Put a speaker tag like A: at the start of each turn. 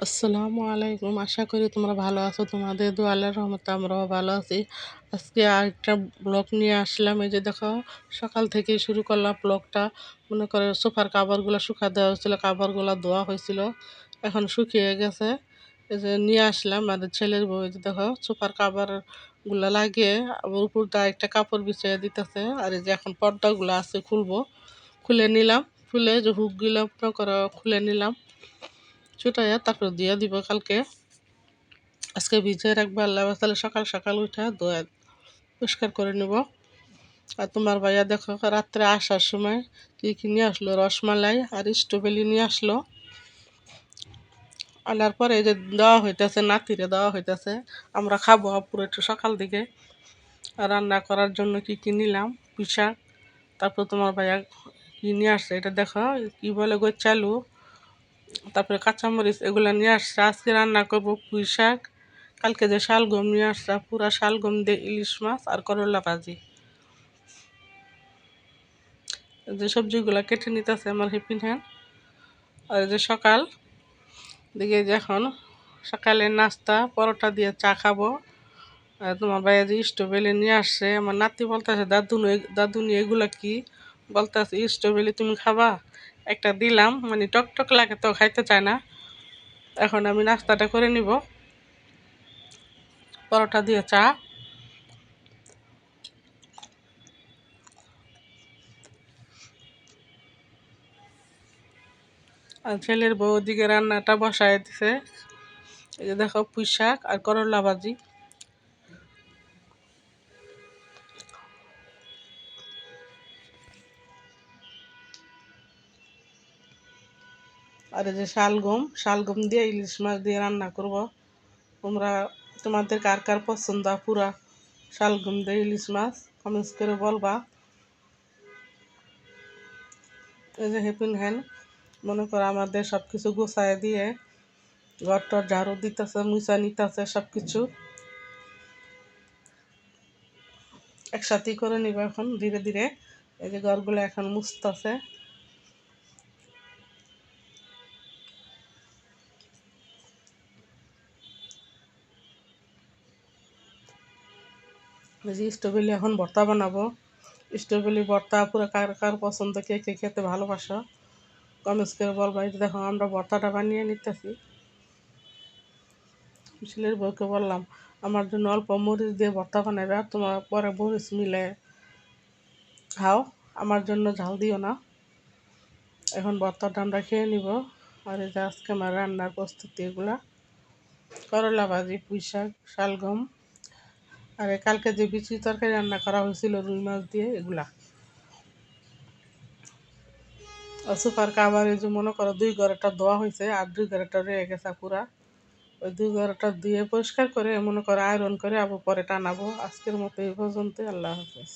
A: আসসালামু আলাইকুম। আশা করি তোমরা ভালো আছো। তোমাদের দোয়া আল্লাহর রহমতে আমরাও ভালো আছি। আজকে আরেকটা ব্লগ নিয়ে আসলাম। এই যে দেখো, সকাল থেকেই শুরু করলাম ব্লগটা। মনে করো সোফার কাভারগুলো শুকা দেওয়া হয়েছিল, কাভারগুলো ধোয়া হয়েছিল, এখন শুকিয়ে গেছে। এই যে নিয়ে আসলাম। আর ছেলের বউ এই যে দেখো সোফার কাভারগুলো লাগিয়ে আবার উপর দিয়ে একটা কাপড় বিছিয়ে দিতেছে। আর এই যে এখন পর্দাগুলো আছে খুলবো, খুলে নিলাম। খুলে যে হুকগুলো মনে করো খুলে নিলাম, ছুটাইয়া তারপর দিয়ে দিব কালকে। আজকে ভিজিয়ে রাখবো, আল্লাহ তাহলে সকাল সকাল উঠে ধোয়া পরিষ্কার করে নেব। আর তোমার ভাইয়া দেখো রাত্রে আসার সময় কী কী নিয়ে আসলো, রসমালাই আর স্ট্রবেরি নিয়ে আসলো। আনার পরে এই যে দেওয়া হইতেছে, নাতিরে দেওয়া হইতেছে, আমরা খাবো পুরো একটু সকাল দিকে। আর রান্না করার জন্য কী কী নিলাম, পুঁই শাক, তারপর তোমার ভাইয়া কী নিয়ে আসছে এটা দেখো, কী বলে গো, চালু, তারপরে কাঁচামরিচ, এগুলো নিয়ে আসছে। আজকে রান্না করবো পুঁই শাক, কালকে যে শালগম নিয়ে আসছে পুরা শালগম দিয়ে ইলিশ মাছ আর করলা ভাজি। যে সবজিগুলো কেটে নিতেছে আমার হিপিন হ্যান। আর যে সকাল দিকে যে এখন সকালের নাস্তা পরোটা দিয়ে চা খাবো। আর তোমার ভাইয়া যে স্ট্রবেরি নিয়ে আসছে, আমার নাতি বলতেছে দাদুনি এগুলা কি, বলতেছে স্ট্রবেরি তুমি খাবা। একটা দিলাম, মানে টক টক লাগে তো খাইতে চায় না। এখন আমি নাস্তাটা করে নিব, পরোটা দিয়ে চা। আর ছেলের বউ ওদিকে রান্নাটা বসায় দিছে। এই যে দেখো পুঁই শাক আর করলা ভাজি। আর এই যে শালগম দিয়ে ইলিশ মাছ দিয়ে রান্না করব। তোমরা তোমাদের কার কার পছন্দ পুরা শালগম দিয়ে ইলিশ মাছ কমেন্টস করে বলবা। এই যে হেপিন হ্যান মনে করো আমাদের সব কিছু গোছায় দিয়ে ঘরটার ঝাড়ু দিতেছে, মুছা নিতেছে, সব কিছু একসাথেই করে নিব এখন ধীরে ধীরে। এই যে ঘরগুলো এখন মুছতেছে। এই যে স্ট্রবেরি এখন ভর্তা বানাবো। স্ট্রবেরি ভর্তা পুরো কার কার পছন্দ, কে কে খেতে ভালোবাসো কমেন্টস করে বলবা। এই যে দেখো আমরা ভর্তাটা বানিয়ে নিতেছি। ছেলের বউকে বললাম আমার জন্য অল্প মরিচ দিয়ে ভর্তা বানাবে, আর তোমার পরে মরিচ মিলে খাও, আমার জন্য ঝাল দিও না। এখন ভর্তাটা আমরা খেয়ে নিব। আর এই যে আজকে আমার রান্নার প্রস্তুতি এগুলা, করলা ভাজি, পুঁই শাক, শালগম, আর কালকে যে বিচি তরকারি রান্না করা হয়েছিল রুই মাছ দিয়ে, এগুলা। আর সুপার কাভার এই যে মনে করো 2 ঘরেটা ধোয়া হয়েছে আর 2 ঘরেটা রয়ে গেছে পুরা। ওই 2 ঘরেটা দিয়ে পরিষ্কার করে মনে করো আয়রন করে আবার পরে টানাবো। আজকের মতো এই পর্যন্ত, আল্লাহ হাফেজ।